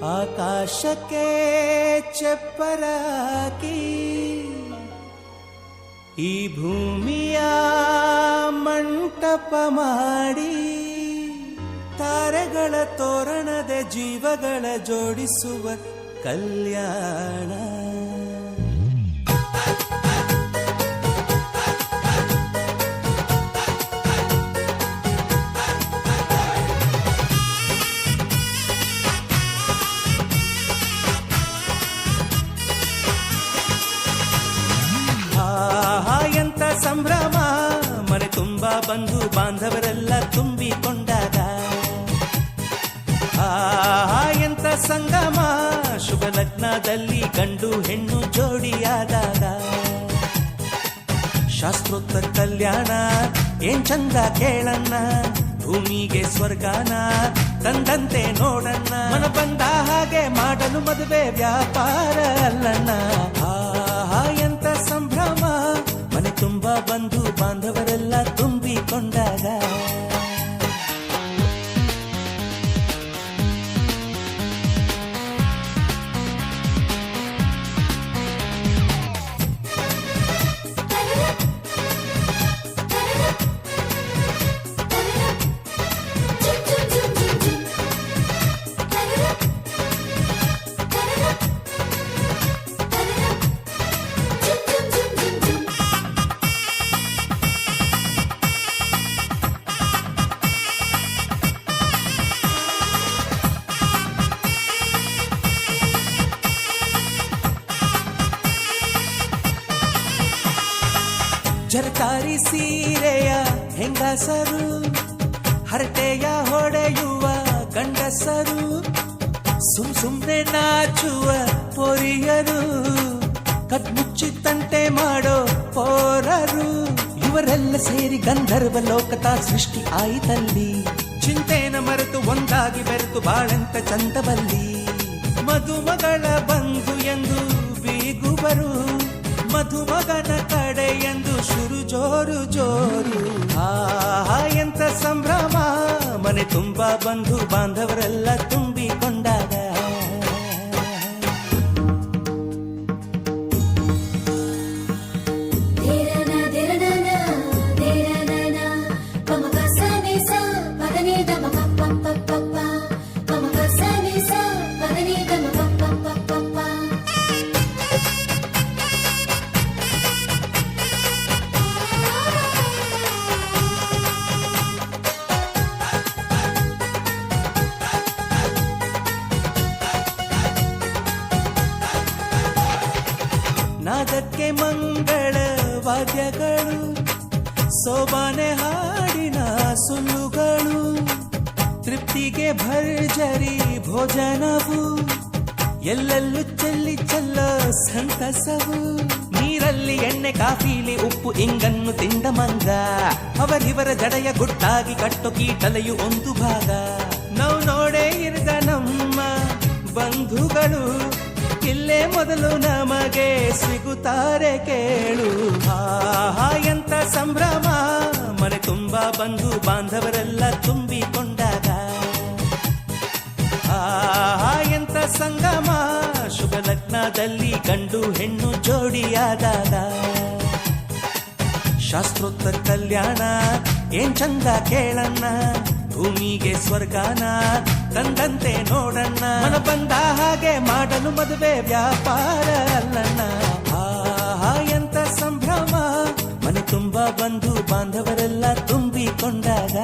ಆಕಾಶಕ್ಕೆ ಚಪ್ಪರಾಕಿ ಈ ಭೂಮಿಯ ಮಂಟಪ ಮಾಡಿ ತಾರೆಗಳ ತೋರಣದ ಜೀವಗಳ ಜೋಡಿಸುವ ಕಲ್ಯಾಣ. ಎಂತ ಸಂಭ್ರಮ, ಮನೆ ತುಂಬಾ ಬಂಧು ಬಾಂಧವರೆಲ್ಲ ತುಂಬಿಕೊಂಡಾಗ. ಎಂತ ಸಂಗಮ, ಶುಭ ಲಗ್ನದಲ್ಲಿ ಗಂಡು ಹೆಣ್ಣು ಜೋಡಿಯಾದಾಗ. ಶಾಸ್ತ್ರೋತ್ತರ ಕಲ್ಯಾಣ ಏನ್ ಚಂದ ಕೇಳಣ್ಣ, ಭೂಮಿಗೆ ಸ್ವರ್ಗಾನ ತಂದಂತೆ ನೋಡಣ್ಣ. ಮನ ಬಂದ ಹಾಗೆ ಮಾಡಲು ಮದುವೆ ವ್ಯಾಪಾರ ಅಲ್ಲಣ್ಣ. ಎಂತ ಸಂಭ್ರಮ, ಮನೆ ತುಂಬಾ ಬಂಧು ಬಾಂಧವರೆಲ್ಲ ತುಂಬಿಕೊಂಡಾಗ. ಜರಕಾರಿ ಸೀರೆಯ ಹೆಂಗಸರು, ಹರಟೆಯ ಹೊಡೆಯುವ ಗಂಡಸರು, ಸುಮ್ನೆ ನಾಚುವ ಪೊರಿಯರು, ಕದ್ಮುಚ್ಚಿ ತಂಟೆ ಮಾಡೋ ಪೋರರು, ಇವರೆಲ್ಲ ಸೇರಿ ಗಂಧರ್ವ ಲೋಕದ ಸೃಷ್ಟಿ ಆಯಿತಲ್ಲಿ. ಚಿಂತೆನ ಮರೆತು ಒಂದಾಗಿ ಬೆರೆತು ಬಾಳೆಂತ ಚಂದವಲ್ಲಿ. ಮದುಮಗಳ ಬಂಧು ಎಂದು ಬೀಗುವರು, ಮಧುಮಗನ ಕಡೆ ಎಂದು ಶುರು ಜೋರು ಜೋರು. ಎಂತ ಸಂಭ್ರಮ, ಮನೆ ತುಂಬಾ ಬಂಧು ಬಾಂಧವರೆಲ್ಲ ತುಂಬಿಕೊಂಡಾಗ. ನಾದಕ್ಕೆ ಮಂಗಳ ವಾದ್ಯಗಳು, ಸೋಬಾನೆ ಹಾಡಿನ ಸುಳ್ಳುಗಳು, ತೃಪ್ತಿಗೆ ಭರ್ಜರಿ ಭೋಜನವು, ಎಲ್ಲೆಲ್ಲೂ ಚೆಲ್ಲಿ ಚೆಲ್ಲ ಸಂತಸವು. ನೀರಲ್ಲಿ ಎಣ್ಣೆ ಕಾಫಿಲಿ ಉಪ್ಪು ಇಂಗನ್ನು ತಿಂದ ಮಂಗ, ಅವರಿವರ ಜಡೆಯ ಗುಟ್ಟಾಗಿ ಕಟ್ಟು ಕೀಟಲೆಯು ಒಂದು ಭಾಗ. ನಾವು ನೋಡೇ ಇರದ ನಮ್ಮ ಬಂಧುಗಳು, ಇಲ್ಲೇ ಮೊದಲು ನಮಗೆ ಸಿಗುತ್ತಾರೆ ಕೇಳು. ಎಂತ ಸಂಭ್ರಮ, ಮನೆ ತುಂಬಾ ಬಂಧು ಬಾಂಧವರೆಲ್ಲ ತುಂಬಿಕೊಂಡಾಗ. ಎಂತ ಸಂಗಮ, ಶುಭ ಲಗ್ನದಲ್ಲಿ ಗಂಡು ಹೆಣ್ಣು ಜೋಡಿಯಾದಾಗ. ಶಾಸ್ತ್ರೋತ್ತರ ಕಲ್ಯಾಣ ಏನ್ ಚಂದ ಕೇಳಣ್ಣ, ಭೂಮಿಗೆ ಸ್ವರ್ಗಾನ ತಂದಂತೆ ನೋಡಣ್ಣ. ಮನ ಬಂದ ಹಾಗೆ ಮಾಡಲು ಮದುವೆ ವ್ಯಾಪಾರ ಅಲ್ಲಣ್ಣ. ಎಂತ ಸಂಭ್ರಮ, ಮನೆ ತುಂಬಾ ಬಂಧು ಬಾಂಧವರೆಲ್ಲ ತುಂಬಿಕೊಂಡಾಗ.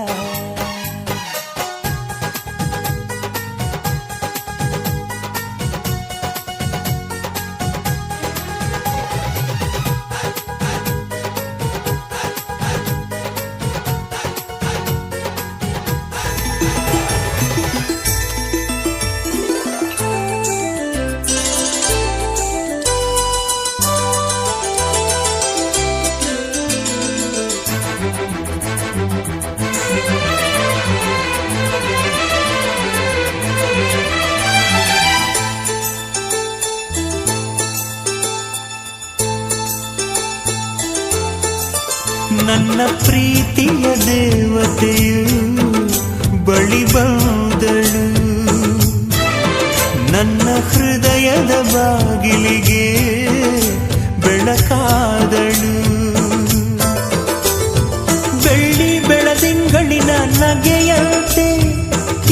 ನನ್ನ ಪ್ರೀತಿಯ ದೇವತೆಯು ಬಳಿ ಬಂದಳು, ನನ್ನ ಹೃದಯದ ಬಾಗಿಲಿಗೆ ಬೆಳಕಾದಳು. ಬೆಳ್ಳಿ ಬೆಳದಿಂಗಳಿನ ನಗೆಯಂತೆ,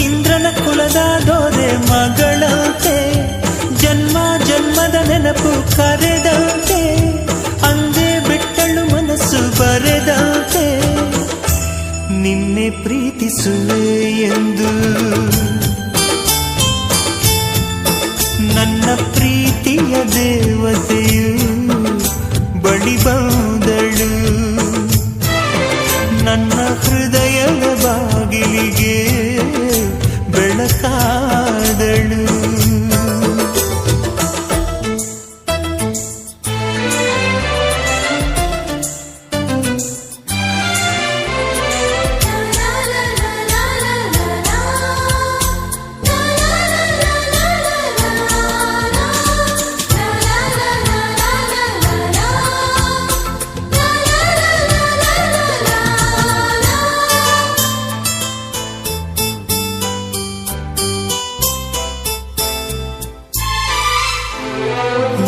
ಇಂದ್ರನ ಕುಲದ ದೊರೆ ಮಗಳಂತೆ, ಜನ್ಮ ಜನ್ಮದ ನೆನಪು ಕರೆದಂತೆ, ಅಂದೇ ಬಿಟ್ಟಳು ಮನಸ್ಸು ಬರೆದಂತೆ, ನಿನ್ನೆ ಪ್ರೀತಿಸುವೆ ಎಂದು. ನನ್ನ ಪ್ರೀತಿಯ ದೇವತೆಯು ಬಳಿ ಬಂದಳು. ನನ್ನ ಹೃದಯದ ಬಾಗಿಲಿಗೆ ಬೆಳಕಾದಳು.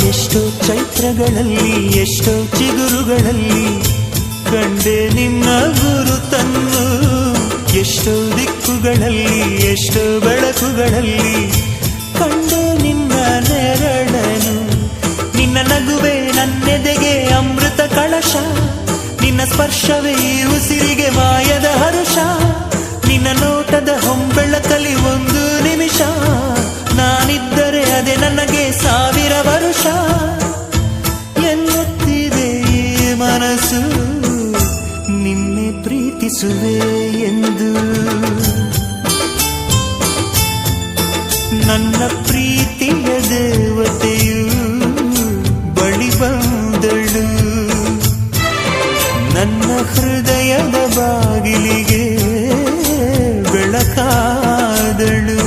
ಎಷ್ಟೋ ಚೈತ್ರಗಳಲ್ಲಿ, ಎಷ್ಟೋ ಚಿಗುರುಗಳಲ್ಲಿ ಕಂಡೆ ನಿನ್ನ ಗುರುತನ್ನು. ಎಷ್ಟೋ ದಿಕ್ಕುಗಳಲ್ಲಿ, ಎಷ್ಟೋ ಬೆಳಕುಗಳಲ್ಲಿ ಕಂಡೆ ನಿನ್ನ ನೆರಳನು. ನಿನ್ನ ನಗುವೆ ನನ್ನೆದೆಗೆ ಅಮೃತ ಕಳಶ, ನಿನ್ನ ಸ್ಪರ್ಶವೇ ಈ ಉಸಿರಿಗೆ ಮಾಯದ ಹರುಷ. ನಿನ್ನ ನೋಟದ ಹೊಂಬೆಳಕಲಿ ಒಂದು ನಿಮಿಷ, ನಾನಿದ್ದರೆ ಅದೇ ನನಗೆ 1000 ವರುಷ. ಎನ್ನುತ್ತಿದೆ ಈ ಮನಸ್ಸು ನಿನ್ನೆ ಪ್ರೀತಿಸುವೆ ಎಂದು. ನನ್ನ ಪ್ರೀತಿಯ ದೇವತೆಯು ಬಳಿ ಬಂದಳು. ನನ್ನ ಹೃದಯದ ಬಾಗಿಲಿಗೆ ಬೆಳಕಾದಳು.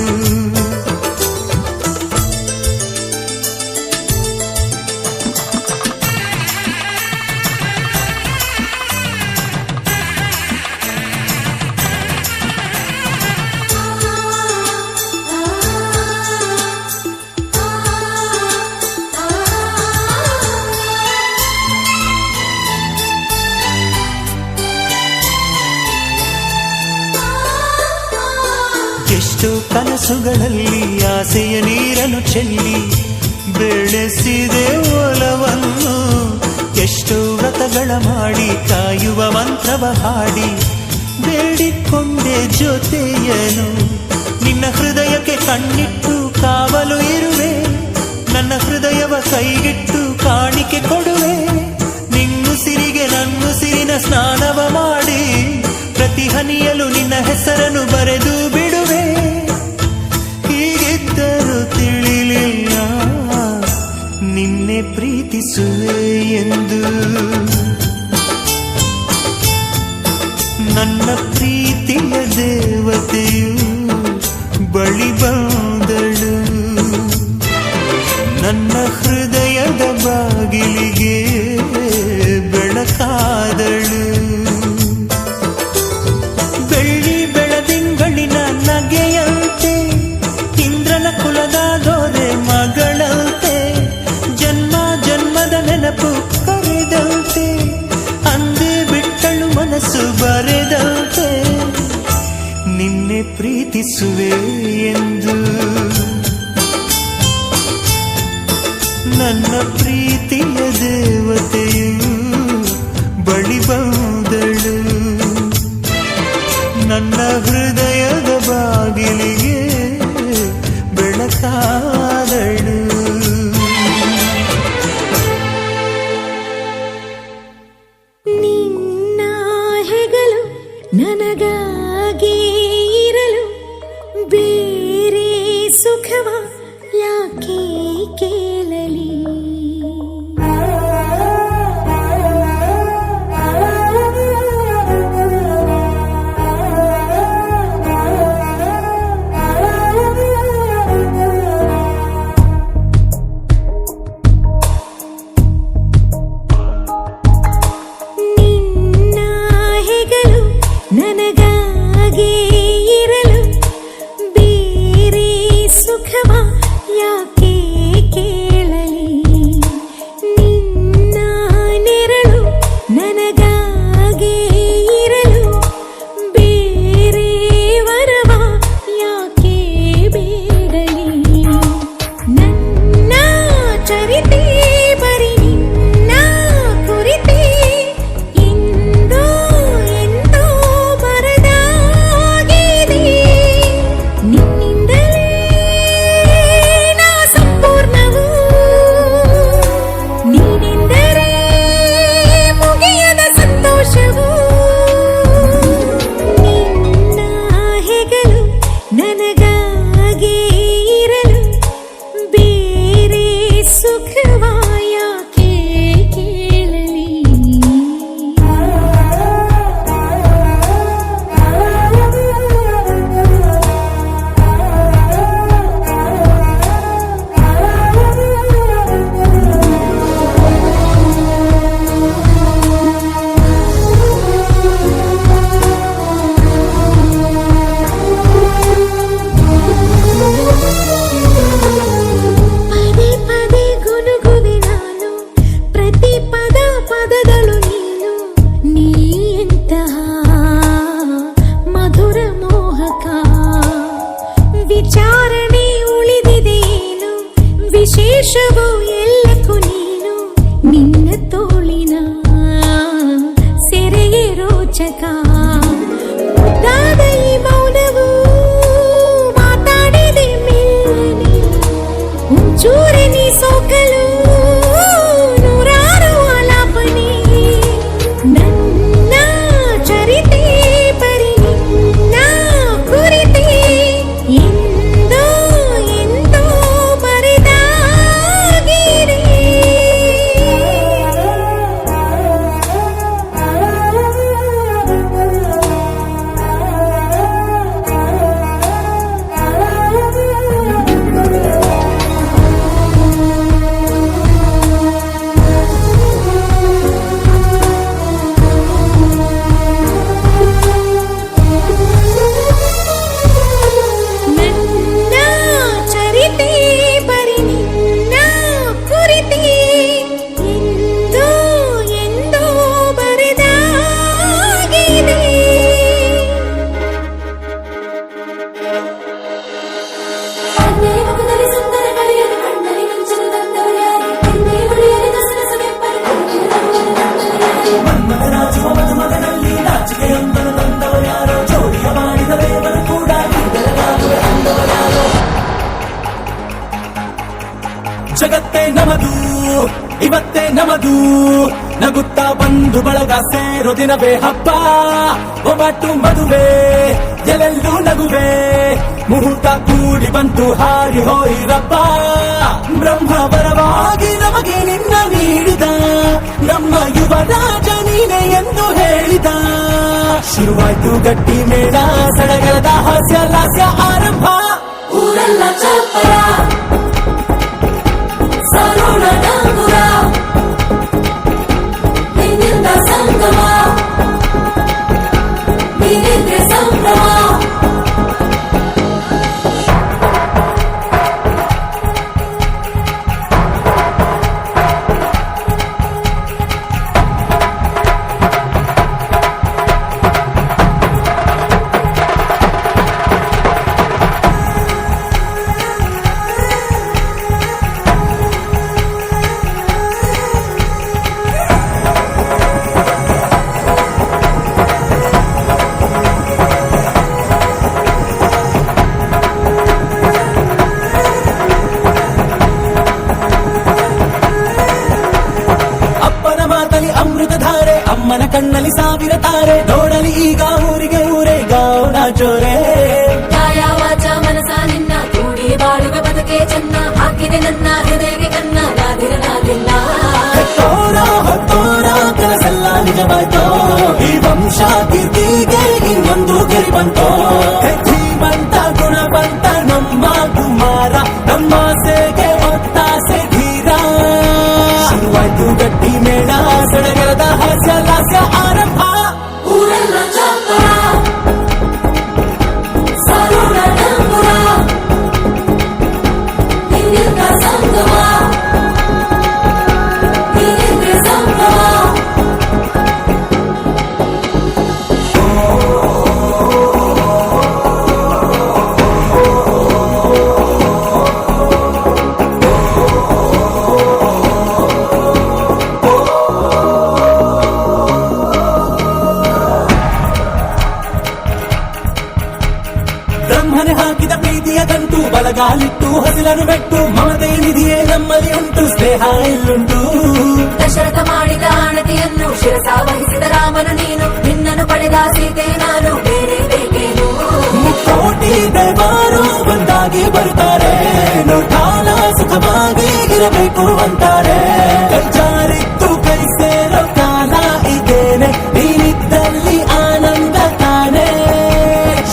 ಎಷ್ಟೋ ಕನಸುಗಳಲ್ಲಿ ಆಸೆಯ ನೀರನ್ನು ಚೆಲ್ಲಿ ಬೆಳೆಸಿದೆ ಒಲವನ್ನು. ಎಷ್ಟೋ ವ್ರತಗಳ ಮಾಡಿ ಕಾಯುವ ಮಂತ್ರವ ಹಾಡಿ ಬೇಡಿಕೊಂಡೆ ಜೊತೆಯನು. ನಿನ್ನ ಹೃದಯಕ್ಕೆ ಕಣ್ಣಿಟ್ಟು ಕಾವಲು ಇರುವೆ, ನನ್ನ ಹೃದಯವ ಕೈಗಿಟ್ಟು ಕಾಣಿಕೆ ಕೊಡುವೆ. ನಿನ್ನುಸಿರಿಗೆ ನನ್ನುಸಿರಿನ ಸ್ನಾನವ ಮಾಡಿ ಪ್ರತಿ ಹನಿಯಲು ನಿನ್ನ ಹೆಸರನ್ನು ಬರೆದು ಬಿಡುವೆ. ಹೀಗಿದ್ದರೂ ತಿಳಿಲಿಲ್ಲ ನಿನ್ನೆ ಪ್ರೀತಿಸುವೆ ಎಂದು. ನನ್ನ ಪ್ರೀತಿಯ ದೇವತೆಯು ಬಳಿ ಬಂದಳು. ನನ್ನ ಹೃದಯದ ಬಾಗಿಲಿಗೆ ಬೆಳಕಾದಳು. ಬೆಳ್ಳಿ ಬೆಳದಿಂಗಳಿನ ನಗೆಯಂತೆ, ಇಂದ್ರನ ಕುಲದ ದೊರೆ ಮಗಳಂತೆ, ಜನ್ಮ ಜನ್ಮದ ನೆನಪು ಕರೆದಂತೆ, ಅಂದೇ ಬಿಟ್ಟಳು ಮನಸ್ಸು ಬರೆದಂತೆ, ನಿನ್ನೆ ಪ್ರೀತಿಸುವೆ ಎಂದು. ನನ್ನ ಪ್ರೀತಿಯ ದೇವತೆಯು ಬಳಿ ಬಂದಳು. ನನ್ನ ಹೃದಯದ ಬಾಗಿಲಿಗೆ ಬೆಳಕಾದಳು. ನಿನ್ನ ಹೆಗಲು ನನಗಾಗಿ ಇರಲು ಬೇರೆ ಸುಖವ ಯಾಕೆ ಕೇಳಲಿ. ನನಗಾಗಿ ಇರಲು ಬೇರೆ ಸುಖವ ಯಾಕೆ ಕೇಳಲಿ ನಿನ್ನ ನೆರಳು ನನಗಾಗೆ ಇರಲು ಬೇರೆ ವರವ ಯಾಕೆ ಬೇಡಲಿ ನನ್ನ ಚರಿತೆ ಬರಿ ನಿನ್ನ ಕುರಿತೆ ಇಂದೋ ಎಂದೋ ಬರದಾಗಿದೆ ನಿನ್ನಿಂದಲೇ ನಾ ಸಂಪೂರ್ಣವು ನೀನೆಂದರೆ ಮುಗಿಯದ ಸಂತೋಷವು ನಿನ್ನ ಹೆಗಲು ನನಗಾಗೆ ಇರಲು ಬೇರೆ ಸುಖವ ಯಾಕೆ ಕೇಳಲಿ ಪದೇ ಪದೇ ಗುನುಗುವೆ ನಾನು ಪ್ರತಿ ಪದಗಳು ನೀನು ನೀ ಎಂತಹ ಮಧುರ ಮೋಹಕ ವಿಚಾರಣೆ ಉಳಿದಿದೆಯೇನು ವಿಶೇಷವೋ ಎಲ್ಲಕ್ಕೂ ನೀನು ನಿನ್ನ ತೋಳಿನ ಸೆರೆಯೇ ರೋಚಕ ಮುದ್ದಾದ ಈ ಮೌನವು ಮಾತಾಡಿದೆ ಮೆಲ್ಲನೆ ಒಂಚೂರೆ ನೀ ಸೋಕಲು ನೂರಾರು ಆಲಾಪನೆ ನನ್ನ ಚರಿತೆ ಬರಿ ನಿನ್ನ ಕುರಿತೆ ಎಂದೋ ಎಂದೋ ಬರೆದಾಗಿದೆ ನನ್ನ ಚರಿತೆ ಬರಿ ನಿನ್ನ ಕುರಿತೆ ಎಂದೋ ಎಂದೋ ಬರೆದಾಗಿದೆ ಕಣ್ಣೇ ಮುಖದಲ್ಲಿ ಸುಂದರ ಕಳೆಯಲು ಕಣ್ಣಲ್ಲಿ ಮಿಂಚಲು ತಂದವರು ಯಾರು ಕಣ್ಣೇ ಹುಳಿಯಲಿ ದಸರ ಸವೆಪ್ಪಲು ಮನ್ಮಥರಾಜುವ ಮಧುಮಗನಲ್ಲಿ ನಾಚಿಕೆಯೊಂದನ್ನು ತಂದವರ್ಯಾರೋ ಜೋಡಿಯ ಮಾಡಿದ ದೇವರು ಕೂಡ ಬೆಳಗಾಗುವೆ ಅಂದವರ್ಯಾರೋ ಜಗತ್ತೇ ನಮದು ಇವತ್ತೇ ನಮದು ನಗುತ್ತಾ ಬಂಧು ಬಳಗ ಸೇರೋ ದಿನವೇ ಹಬ್ಬ ಒಬ್ಬಟ್ಟು ಮದುವೆ ಎಲ್ಲೆಲ್ಲೂ ನಗುವೆ ಮುಹೂರ್ತ ಕೂಡಿ ಬಂತು ಹಾರಿ ಹೋಯಿರಪ್ಪ ಬ್ರಹ್ಮ ವರವಾಗಿ ನಮಗೆ ನಿನ್ನ ನೀಡಿದ ನಮ್ಮ ಯುವರಾಜ ನೀನೆ ಎಂದು ಹೇಳಿದ ಶುರುವಾಯ್ತು ಗಟ್ಟಿ ಮೇಳ ಸಡಗರದ ಹಾಸ್ಯ ಲಾಸ್ಯ ಆರಂಭ ಊರೆಲ್ಲ ಚಾಪರ ಸಾರೋಣ ಡಂಗುರ ನಿನ್ನಿಂದ ಸಂಗಮ ನೀನಿದ್ರೆ ಸಂಭ್ರಮ ಅಮ್ಮನ ಕಣ್ಣಲ್ಲಿ ಸಾವಿರ ತಾರೆ ನೋಡಲಿ ಈಗ ಊರಿಗೆ ಊರೇ ಗೌಡ ಜೋರೆ ಕಾಯ ವಾಚ ಮನಸ ನಿನ್ನ ಕೂಡಿ ಬಾಳುವ ಬದುಕೆ ಚೆನ್ನ ಹಾಕಿದೆ ನನ್ನ ಹೃದಯಕ್ಕೆ ಕನ್ನ ನಾದಿರನಾದಿಲ್ಲ ಹೆತ್ತೋರ ಹೊತ್ತೋರ ಕನಸೆಲ್ಲ ನಿಜವಾಯ್ತೋ ಈ ವಂಶ ಕೀರ್ತಿಗೆ ಇನ್ನೊಂದು ಗೆರಿ ಬಂತೋ ಧೀಮಂತ ಗುಣವಂತ ನಮ್ಮ ಕುಮಾರ ನಮ್ಮ ಸೇಗೆ ಒತ್ತಾಸೆ ಧೀರ ಶುರುವಾಯ್ತು ಗಟ್ಟಿ ಮೇಳ ಸಡಗರದ ಹಾಸ್ಯ ಲಾಸ್ಯ ಆರಂಭ ಊರೆಲ್ಲ ಚಾಪರ ಸಾರೋಣ ಡಂಗುರ ಮಕ್ಕಳನ್ನು ಬಿಟ್ಟು ಮಮತೆ ನಿಧಿಯೇ ನಮ್ಮಲ್ಲಿ ಉಂಟು ಸ್ನೇಹ ಇಲ್ಲುಂಟು ದಶರಥ ಮಾಡಿದ ಆಣತಿಯನ್ನು ಶಿರಸ ವಹಿಸಿದ ರಾಮನು ನೀನು ನಿನ್ನನ್ನು ಪಡೆದ ಸೀತೆ ನಾನು ಬೇರೆ ಬೇಕೇನು ಕೋಟಿ ದೇವರು ಒಂದಾಗಿ ಬರ್ತಾರೆ ನೋಟಾಲ ಸುಖವಾಗಿ ಇರಬೇಕು ಅಂತಾರೆ ಕೈ ಜಾರಿತ್ತು ಕೈ ಸೇರೋ ಕಾಲ ಇದೇನೆ ನೀನಿದ್ದಲ್ಲಿ ಆನಂದ ತಾನೆ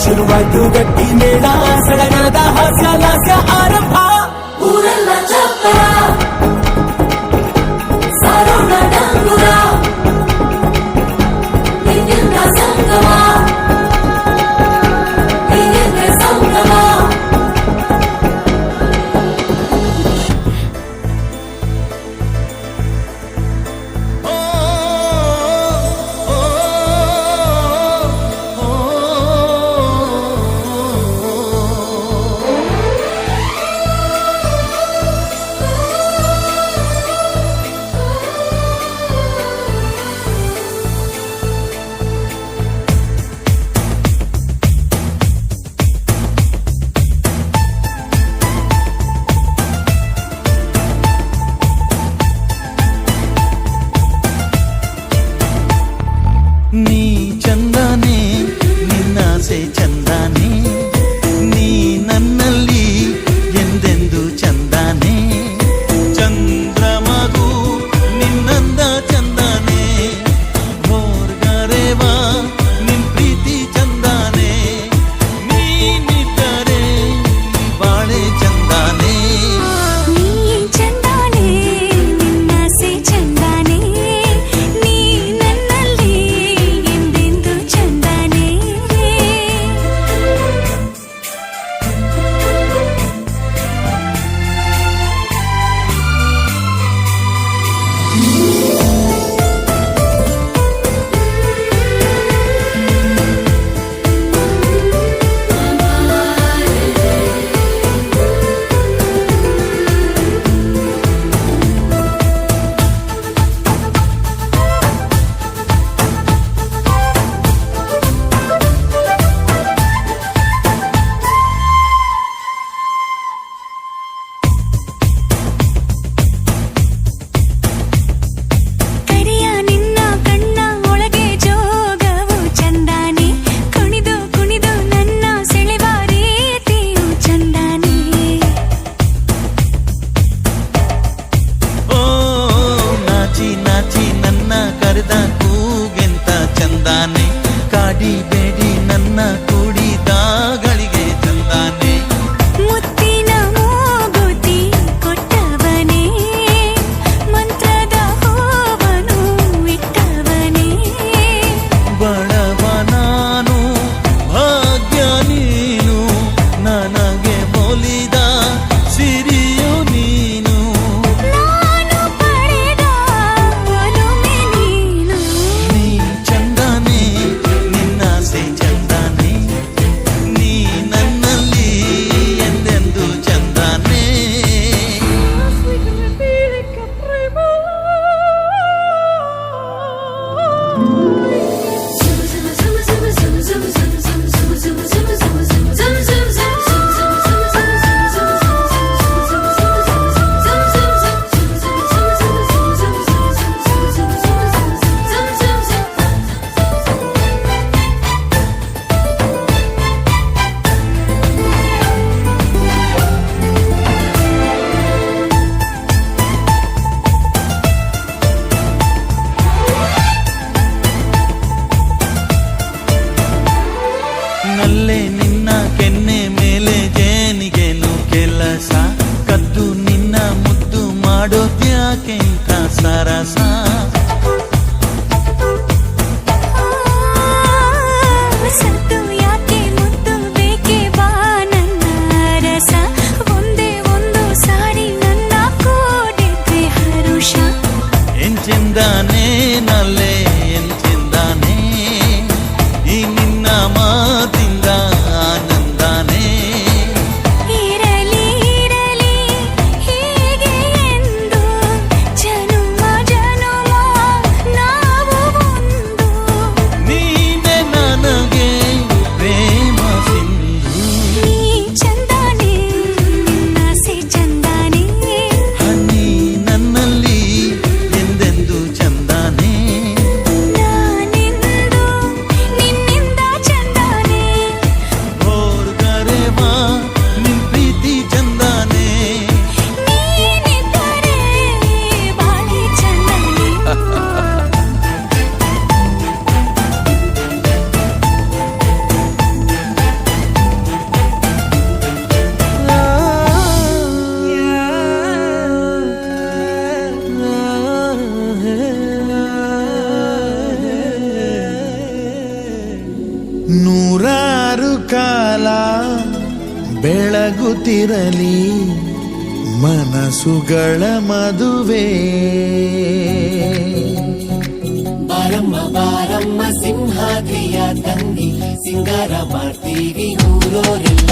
ಶುರುವಾಯ್ತು ಗಟ್ಟಿ ಮೇಳ ಸಡಗರದ ಹಾಸ್ಯ ಲಾಸ್ಯ ಆರಂಭ ಊರೆಲ್ಲ ಚಪ್ಪರ ಸಾರೋಣ ಡಂಗುರ ನಿನ್ನಿಂದ ಸಂಗಮ ನೀನೆಂದ್ರೆ ಸಂಗಮ ನೀ ಚಂದಾನೆ ನಿನ್ನಾಸೆ ಚಂದಾನೆ ನೀ ನನ್ನಲ್ಲಿ ಎಂದೆಂದು ಚಂದಾನೆ ಚಂದ್ರಮಗು ನಿನ್ನಂದ ಚಂದಾನೆ ಭೋರ್ಗರೆವಾ ನಿನ್ ಪ್ರೀತಿ ಚಂದಾನೆ ನೀನಿದ್ದರೆ ಬಾಳೆ ಚಂದಾನೆ ನೀ ಚಂದಾನೆ ನಿನ್ನಾಸೆ ಚಂದಾನೆ ನೀ ನನ್ನಲ್ಲಿ ಎಂದೆಂದು ಚಂದಾನೆ ಕರಿಯ ನಿನ್ನ ಕಣ್ಣ ಒಳಗೆ ಜೋಗವು ಚಂದಾನೆ ಕುಣಿದು ಕುಣಿದು ನನ್ನ ಸೆಳೆವ ರೀತಿಯು ಚಂದಾನೆ ಓ ನಾಚಿ ನಾಚಿ ನನ್ನ ಕರೆದ ಕೂಗೆಂತ ಚಂದಾನೆ ಕಾಡಿಬೇಡಿ ನನ್ನ ಕೂಡಿದಾಗಳಿಗೆ ಚಂದಾನೆ ಮುತ್ತಿನ ಮೂಗುತಿ ಕೊಟ್ಟವನೇ ಮಂತ್ರದ ಹೂವನು ಇಟ್ಟವನೇ ಬಡವ ನಾನು ಭಾಗ್ಯ ನೀನು ನನಗೆ ಒಲಿದ ಸಿರಿಯು ನೀನು ನಾನು ಪಡೆದ ಒಲುಮೆ ನೀನು ನೀ ಚಂದಾನೆ ನಿನ್ನಾಸೆ ಚಂದಾನೆ ನೀ ನನ್ನಲ್ಲಿ ಎಂದೆಂದು ಚಂದಾನೆ ನಲ್ಲೆ ನಿನ್ನ ಕೆನ್ನೆ ಮೇಲೆ ಜೇನಿಗೆನು ಕೆಲಸ ಕದ್ದು ನಿನ್ನ ಮುದ್ದು ಮಾಡೋದ್ಯಾಕೆಂತ ಸರಸ ಸತ್ತು ಯಾಕೆ ಮುದ್ದು ಬೇಕೆ ಬಾ ನನ್ನ ರಸ ಒಂದೇ ಒಂದು ಸಾರಿ ನನ್ನ ಕೂಡಿದ್ರೆ ಹರುಷ ಎಂಚೆಂದಾನೆ ನಲ್ಲೆ ಎಂಚೆಂದಾನೆ ಈ ನಿನ್ನ ಮಾತಿಂದ ಆನಂದಾನೆ ಇರಲಿ ಇರಲಿ ಹೀಗೆ ಎಂದು ಜನುಮ ಜನುಮ ನಡೆಯುತ್ತಿರಲಿ ಮನಸ್ಸುಗಳ ಮದುವೆ. ಬಾರಮ್ಮ ಬಾರಮ್ಮ ಸಿಂಹಾದ್ರಿಯ ತಂಗಿ, ಸಿಂಗಾರ ಮಾಡ್ತೀವಿ ಊರೋರೆಲ್ಲ.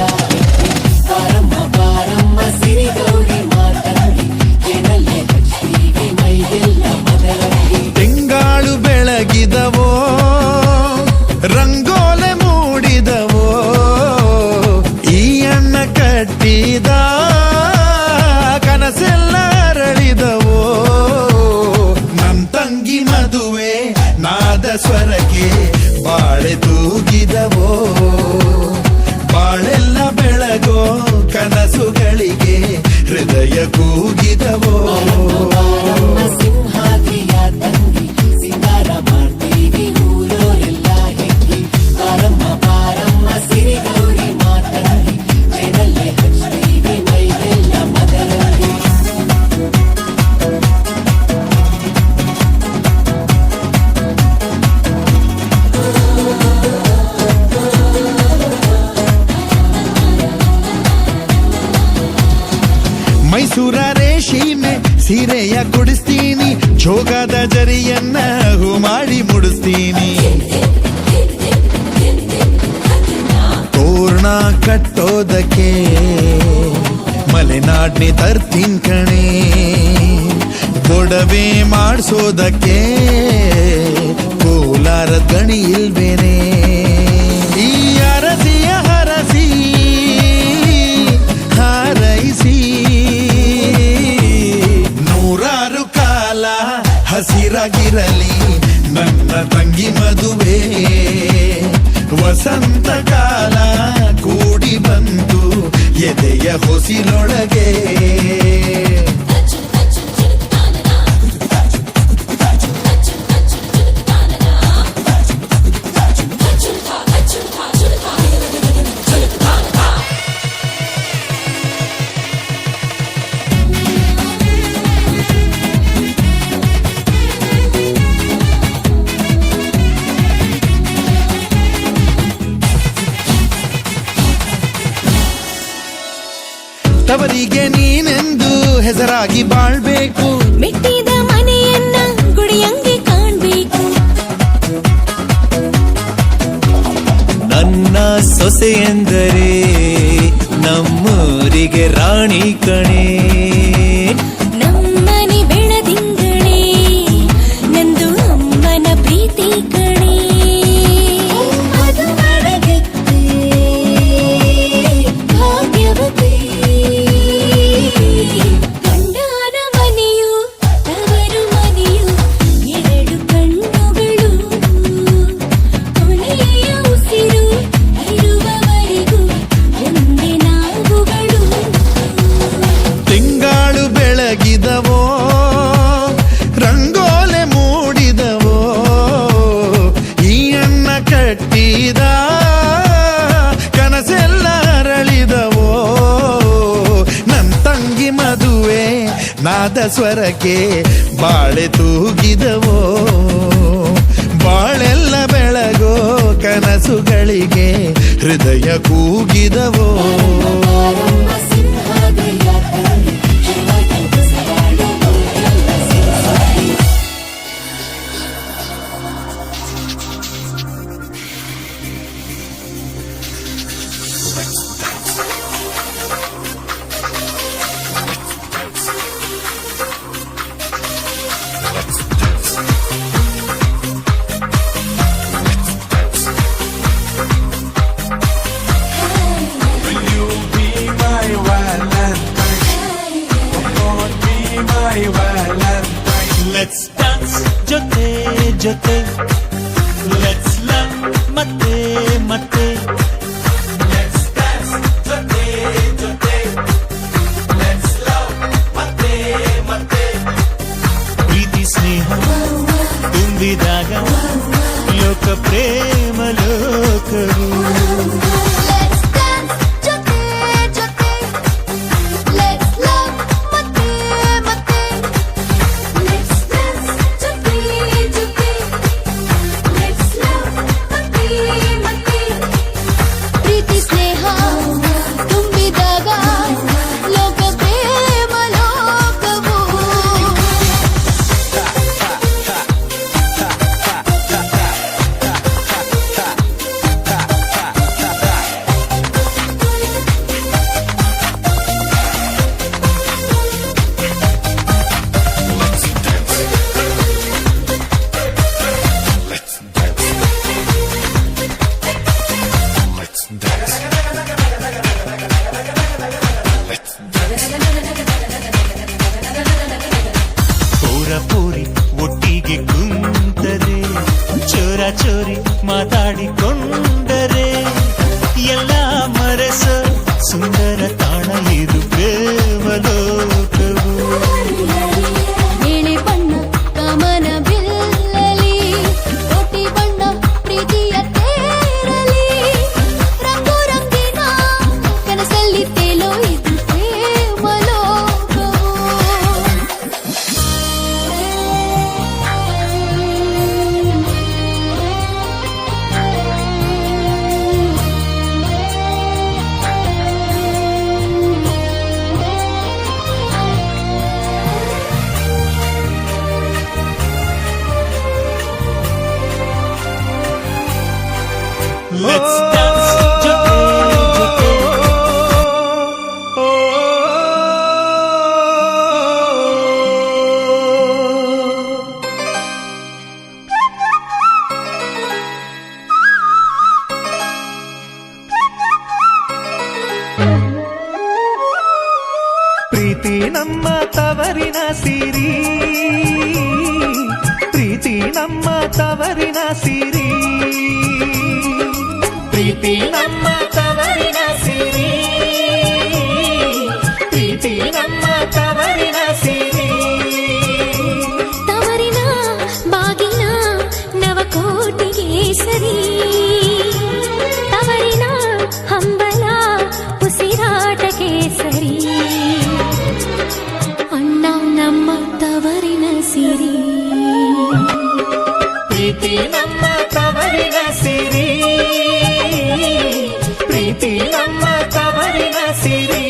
ಬಾರಮ್ಮ ಬಾರಮ್ಮ ಸಿರಿ ಗೌರಿ ಮಾತಂಗಿ, ಏನಲ್ಲೇ ಹಚ್ತೀವಿ ಮೈಗೆಲ್ಲ ಮದರಂಗಿ. ತಿಂಗಾಳು ಬೆಳಗಿದವೋ ರಂಗೋಲೆ ಮೂಡಿದವೋ, ಈ ಅಣ್ಣ ಕಟ್ಟಿದ ಕನಸೆಲ್ಲ ಅರಳಿದವೋ. ನನ್ ತಂಗಿ ಮದುವೆ ನಾದ ಸ್ವರಕ್ಕೆ ಬಾಳೆ ತೂಗಿದವೋ, ಬಾಳೆಲ್ಲ ಬೆಳಗೋ ಕನಸುಗಳಿಗೆ ಹೃದಯ ಕೂಗಿದವೋ. ಬಾರಮ್ಮ ಸಿಂಹಾದ್ರಿಯ ತಂಗಿ, ಸಿಂಗಾರ ಮಾಡ್ತೀವಿ ಊರೋರೆಲ್ಲ ಹೆಂಗಿ. ಬಾರಮ್ಮ ಬಾರಮ್ಮ ಸಿರಿ ಗೌರಿ ಮಾತಂಗಿ, ಏನಲ್ಲೇ ಹಚ್ತೀವಿ ಮೈಗೆಲ್ಲ ಮದರಂಗಿ. ಮೈಸೂರ ರೇಷಿಮೆ ಸೀರೆಯ ಕೊಡಿಸ್ತೀನಿ, ಜೋಗದ ಜರಿಯನ್ನ ಹೂ ಮಾಡಿ ಮುಡಿಸ್ತೀನಿ. ತೋರಣ ಕಟ್ಟೋದಕ್ಕೆ ಮಲೆನಾಡ್ನಿ ತರ್ತೀನ್ ಕಣೆ, ಗೊಡವೆ ಮಾಡಿಸೋದಕ್ಕೆ ಕೋಲಾರ ಗಣಿ ಇಲ್ವೇನೆ. ಈ ಅರಸಿಯ ಹರಸಿ ಹಾರೈಸಿ ನೂರಾರು ಕಾಲ ಹಸಿರಾಗಿರಲಿ ನನ್ನ ತಂಗಿ ಮದುವೆ. ವಸಂತ ಕಾಲ ಕೂಡಿ ಬಂತು ಎದೆಯ ಹೊಸಿಲೊಳಗೆ. ತವರಿಗೆ ನೀನೆಂದು ಹೆಸರಾಗಿ ಬಾಳ್ಬೇಕು, ಮೆಟ್ಟಿದ ಮನೆಯನ್ನ ಗುಡಿಯಂಗೆ ಕಾಣ್ಬೇಕು. ನನ್ನ ಸೊಸೆ ಎಂದರೆ ನಮ್ಮೂರಿಗೆ ರಾಣಿ ಕಣೆ. ನಮ್ಮನೆ ಬೆಳದಿಂಗಳೇ ನಂದು ಅಮ್ಮನ ಪ್ರೀತಿ ಕಣೆ. ಭಾಗ್ಯವತಿ ಗಂಡನ ಮನೆಯು ತವರು ಮನೆಯು, ಎರಡು ಕಣ್ಣುಗಳು ಕೊನೆಯ ಉಸಿರು ಇರುವವರೆಗೂ ಒಂದೇ ನಾವುಗಳು. ತಿಂಗಾಳು ಬೆಳಗಿದವೋ ರಂಗೋಲೆ ಮೂಡಿದವೋ, ಈ ಅಣ್ಣ ಕಟ್ಟಿದ ಕನಸೆಲ್ಲ ಅರಳಿದವೋ. ನನ್ ತಂಗಿ ಮದುವೆ ನಾದ ಸ್ವರಕ್ಕೆ ಬಾಳೆ ತೂಗಿದವೋ, ಬಾಳೆಲ್ಲ ಬೆಳಗೋ ಕನಸುಗಳಿಗೆ ಹೃದಯ ಕೂಗಿದವೋ. ಬಾರಮ್ಮ ಸಿಂಹಾದ್ರಿಯ ತಂಗಿ, ಶಿವಗೆ ಉಸಿರಾಡು ಊರೆಲ್ಲ ಸಿರಿಸಾಗಿ. Let's dance ಜೊತೆ ಜೊತೆ, let's love ಮತ್ತೆ ಮತ್ತೆ. Let's dance ಜೊತೆ ಜೊತೆ, let's love ಮತ್ತೆ ಮತ್ತೆ. ಪ್ರೀತಿ ಸ್ನೇಹ ತುಂಬಿದಾಗ ಲೋಕ ಪ್ರೇಮ ಲೋಕವು. Let's dance ಜೊತೆ ಜೊತೆ, let's love ಮತ್ತೆ ಮತ್ತೆ. Let's dance ಜೊತೆ ಜೊತೆ, let's love ಮತ್ತೆ ಮತ್ತೆ. ಪ್ರೀತಿ ಸ್ನೇಹ ತುಂಬಿದಾಗ ಚೋರಿ ಮಾತಾಡಿಕೊಂಡರೆ ಎಲ್ಲ ಮರೆಸ ಸುಂದರ ತಾಣ ಇದು ಪ್ರೇಮಲೋಕವು. ನೀಲಿ ಬಣ್ಣ ಕಾಮನ ಬಿಲ್ಲಲಿ ಕೋಟಿ ಬಣ್ಣ ಪ್ರೀತಿಯ ತೇರಲಿ ರಂಗು ರಂಗಿನ ಕನಸಲ್ಲಿ ತೇಲೋ ಇದು ಪ್ರೇಮಲೋಕವು. Let's dance ಜೊತೆ ಜೊತೆ. ಪ್ರೀತಿ ನಮ್ಮ ತವರಿನ ಸಿರಿ, ಪ್ರೀತಿ ನಮ್ಮ ತವರಿನ ಸಿರಿ, ಪ್ರೀತಿ ನಮ್ಮ ತವರಿನ ಸಿರಿ, ಪ್ರೀತಿ ನಮ್ಮ ತವರಿನ ಸಿರಿ. ತವರಿನ ಬಾಗಿನ ನವಕೋಟಿಗೆ ಸರಿ, ತವರಿನ ಹಂಬಲ ಉಸಿರಾಟಕ್ಕೆ ಸರಿ. ಅಣ್ಣ ನಮ್ಮ ತವರಿನ ಸಿರಿ, ಪ್ರೀತಿ ನಮ್ಮ ತವರಿನ ಸಿರಿ, ಪ್ರೀತಿ ನಮ್ಮ ತವರಿನ ಸಿರಿ.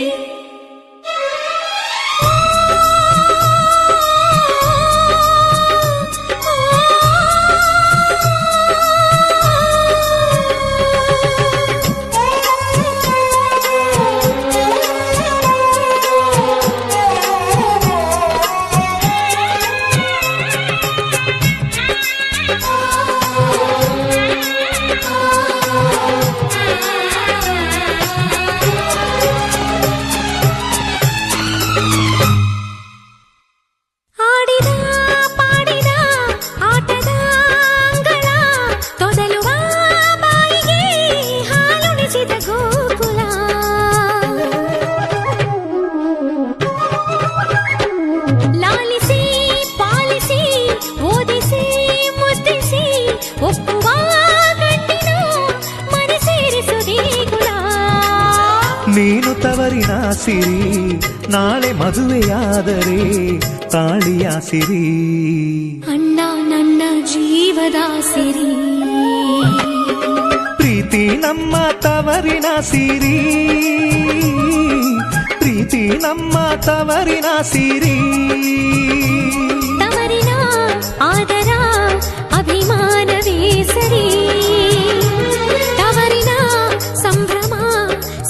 ಆಡಿದ ಪಾಡಿದ ಆಟದ ಅಂಗಳ ತೊದಲುವ ಬಾಯಿಗೆ ಹಾಲುಣಿಸಿದ ಗೋಕುಲ. ಲಾಲಿಸಿ ಪಾಲಿಸಿ ಓದಿಸಿ ಮುದ್ದಿಸಿ ಒಪ್ಪುವ ಗಂಡಿನ ಮನೆ ಸೇರಿಸು ದೇಗುಲ. ನೀನು ತವರಿನ ಸಿರಿ, ನಾಳೆ ಮದುವೆಯಾದರೆ ತಾಳಿಯ ಸಿರಿ. ಅಣ್ಣ ನನ್ನ ಜೀವದ ಸಿರಿ, ಪ್ರೀತಿ ನಮ್ಮ ತವರಿನ ಸಿರಿ, ಪ್ರೀತಿ ನಮ್ಮ ತವರಿನ ಸಿರಿ. ತವರಿನ ಆದರ ಅಭಿಮಾನವೇ ಸರಿ, ತವರಿನ ಸಂಭ್ರಮ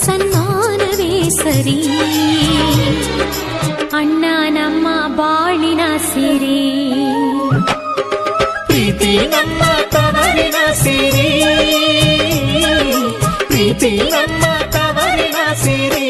ಸನ್ಮಾನವೇ ಸರಿ. ಅಣ್ಣ ನಮ್ಮ ಬಾಳಿನ ಸಿರಿ, ಪ್ರೀತಿ ನಮ್ಮ ತವರಿನ ಸಿರಿ, ಪ್ರೀತಿ ನಮ್ಮ ತವರಿನ ಸಿರಿ.